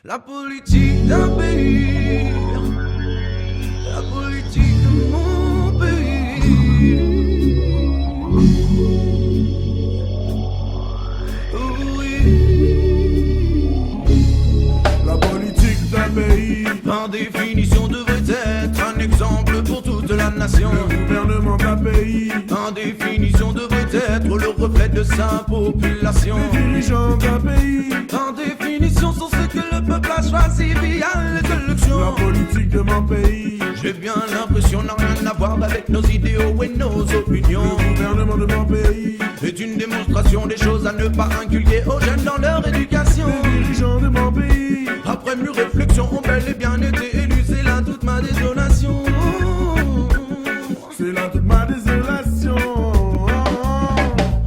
La politique d'un pays, la politique de mon pays. Oui. La politique d'un pays, Par définition, devrait être un exemple pour toute la nation. le gouvernement d'un pays, Par définition, devrait être le reflet de sa population. les dirigeants d'un pays. Par définition, sont ceux que le peuple a choisi via les élections. La politique de mon pays, J'ai bien l'impression n'a rien à voir avec nos idéaux et nos opinions. le gouvernement de mon pays, C'est une démonstration des choses à ne pas inculquer aux jeunes dans leur éducation. les dirigeants de mon pays. Après mûre réflexion, ont bel et bien été élus, c'est là toute ma désolation. C'est là toute ma désolation.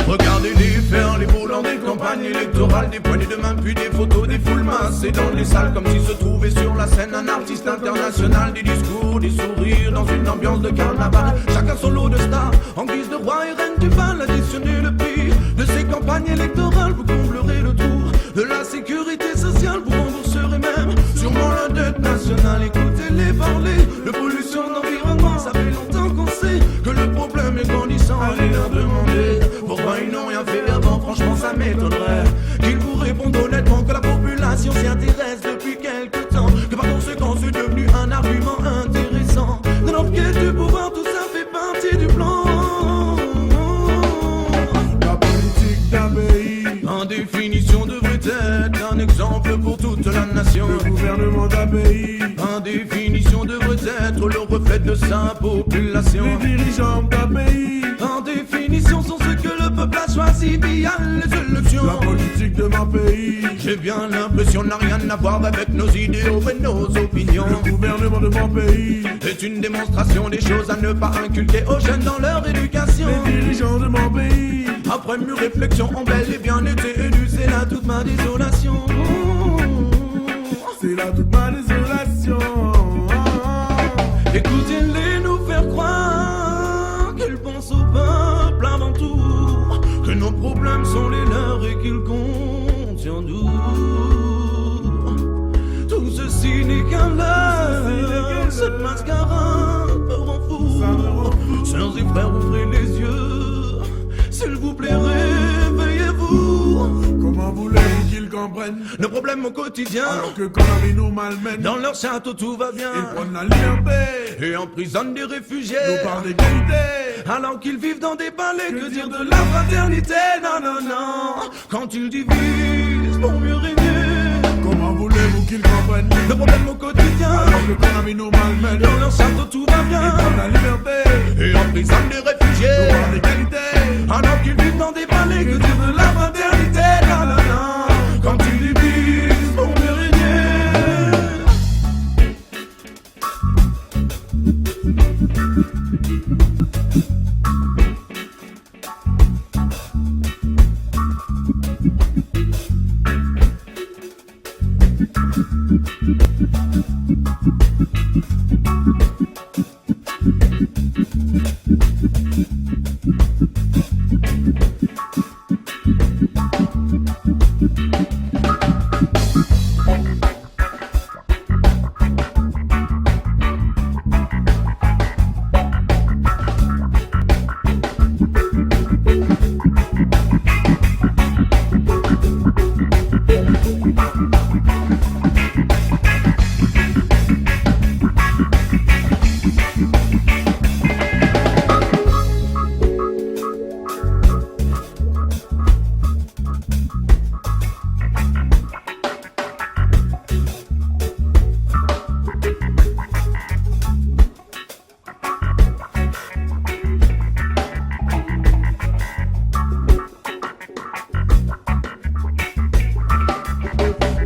Regardez-les faire les boulons des campagnes électorales, des poignées de main puis des photos, des foules massées dans les salles, comme s'il se trouvait sur la scène un artiste international. Des discours, des sourires dans une ambiance de carnaval. Chacun son lot de stars en guise de roi et reine du bal. Additionnez le prix de ces campagnes électorales, vous comblerez le tour de la sécurité sociale, vous rembourserez même sûrement la dette nationale. Écoutez-les parler de pollution d'environnement, ça fait longtemps qu'on sait que le problème est grandissant. Allez leur demander pourquoi ils n'ont rien fait avant, franchement ça m'étonnerait qu'ils vous répondent honnêtement que la population s'y intéresse depuis quelque temps, que par conséquent c'est devenu un argument intéressant. Dans leur quête du pouvoir, tout ça fait partie du plan. La politique d'un pays, En définition devrait être un exemple pour toute la nation. le gouvernement d'un pays, En définition devrait être le reflet de sa population. les dirigeants d'un pays. En définition sont ceux que le peuple a choisi via les élections. La politique de mon pays, J'ai bien l'impression n'a rien à voir avec nos idéaux et nos opinions. le gouvernement de mon pays, C'est une démonstration des choses à ne pas inculquer aux jeunes dans leur éducation. les dirigeants de mon pays. Après mûre réflexion, ont bel et bien été élus, c'est là toute ma désolation. C'est là toute ma désolation. Écoutez-les nous faire croire qu'ils pensent au peuple avant tout, que nos problèmes sont les leurs et qu'ils comptent sur nous. Tout ceci n'est qu'un leurre, cette mascarade me rend fou. Sœurs et frères, ouvrez les yeux, s'il vous plaît, réveillez-vous. Comment voulez-vous qu'ils comprennent Nos problèmes au quotidien, alors que quand la vie nous malmène, dans leur château tout va bien, ils prennent la liberté, et emprisonnent des réfugiés. nous parlent d'égalité. Alors qu'ils vivent dans des palais, que dire de la fraternité? Non, non, non. Quand ils divisent pour mieux régner, Comment voulez-vous qu'ils comprennent le problème au quotidien, alors que quand la vie nous malmène, dans leur château tout va ils bien, prennent la liberté, et emprisonnent des nous réfugiés. parlent d'égalité. Alors qu'ils vivent dans des palais, que dire de la fraternité? Non, non, non. Quand ils divisent pour mieux régner.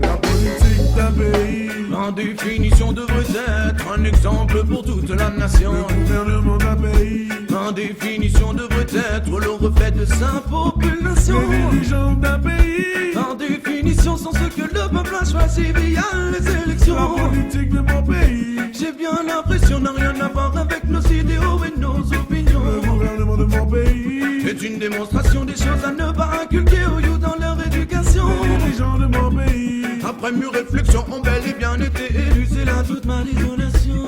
La politique d'un pays, En définition devrait être un exemple pour toute la nation. le gouvernement d'un pays, En définition devrait être le reflet de sa population. les dirigeants d'un pays. En définition sont ceux que le peuple a choisi via les élections. La politique de mon pays, J'ai bien l'impression n'a rien à voir avec nos idéaux et nos opinions. le gouvernement de mon pays, C'est une démonstration des choses à ne pas inculquer aux youth dans leur éducation. les dirigeants de mon pays. Après vraies mûres réflexions ont bel et bien été élues. C'est là toute ma désolation.